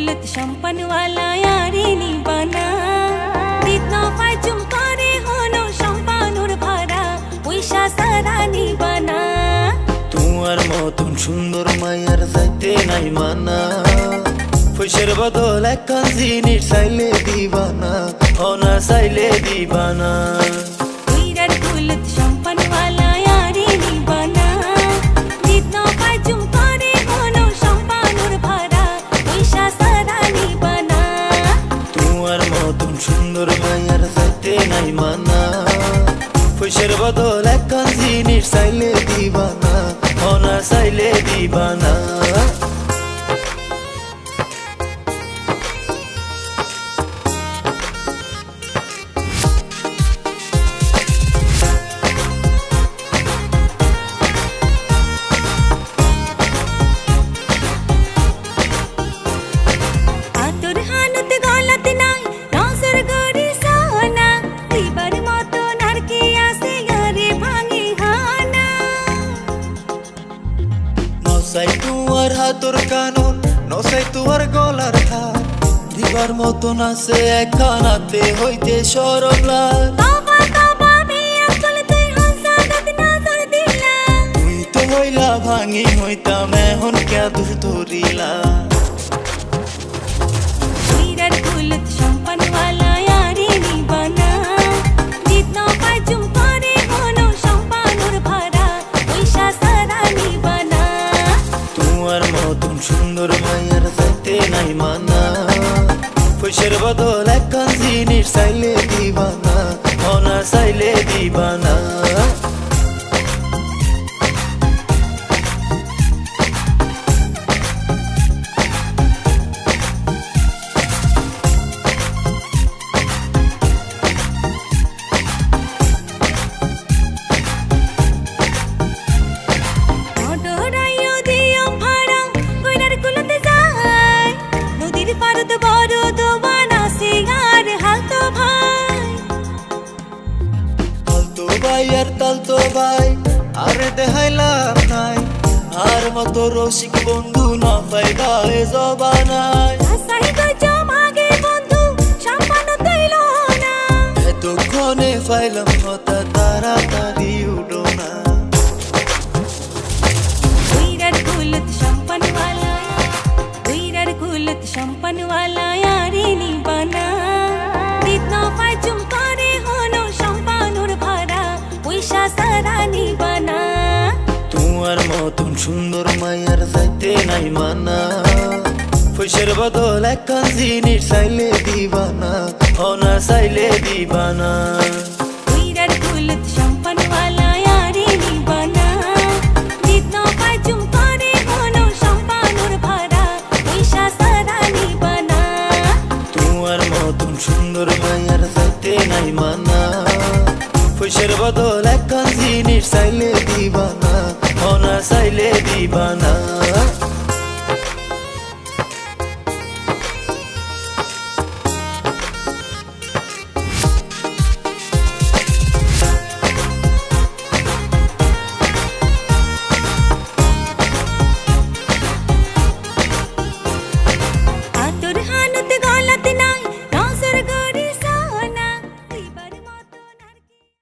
कुलत शंपन वाला यारी नी बना दितना पाचुम करे होनो शंपानुर भरा পয়সা সারানি বানা তোমার মতন সুন্দর মায়ার যাইতে নাই মানা পয়সার বদল একখান জিনিস চাইলে দিবানা না চাইলে দিবানা উইরার কুলত শম্পন वाला यारी নি বানা দিतना পাচুম করে होनो শম্পানুর ভরা পয়সা সারানি বানা তোমার মতন সুন্দর মায়ার যাইতে নাই মানা পয়সার বদল একখান জিনিস চাইলে দিবানা না চাইলে দিবানা আতর হানত গলত নাই নজর গরি সোনা দিবার মতো নারকে আসে ঘরে ভাঙি হানা নসাই তোমার হাতর কানুন নসাই তোমার গলার হার দিবার মতন আছে একখানাতে হইতে সরব লাল বাবা বাবা মিয়া চলতে হাসাদত নজর দিলা তুই তো হইলা ভাঙি হইতাম এখন কে দূর ধরিলা উইরার কুলত শম্পন वाला यारी নি বানা দিतना পাচুম করে होनो শম্পানুর ভরা পয়সা সারানি বানা তোমার মতন সুন্দর মায়ের যাইতে নাই মানা পয়সার বদল একখান জিনিস চাইলে দিবানা না চাইলে দিবানা অডরাইও দিও ভাড়া উইরার কুলত যায় নদীর পারদ বড় দোবানা সিগার হালতো ভাই তালতো ভাই আর তালতো ভাই আরে দেখাইলাম নাই আর মতো রসিক বন্ধু না ফায়দা এ জবানায় আসাই তো জমাগে বন্ধু শম্পানু তৈল না এতক্ষণে ফাইলাম হতা তাড়াতাড়ি উঠো না উইরার কুলত শম্পন वाला উইরার কুলত শম্পন वाला यारी নি বানা দিतना পাচুম করে होनो শম্পানুর ভরা পয়সা সারানি বানা তোমার মতন সুন্দর মায়ার যাইতে নাই মানা পয়সার বদল একখান জিনিস চাইলে দিবানা না চাইলে দিবানা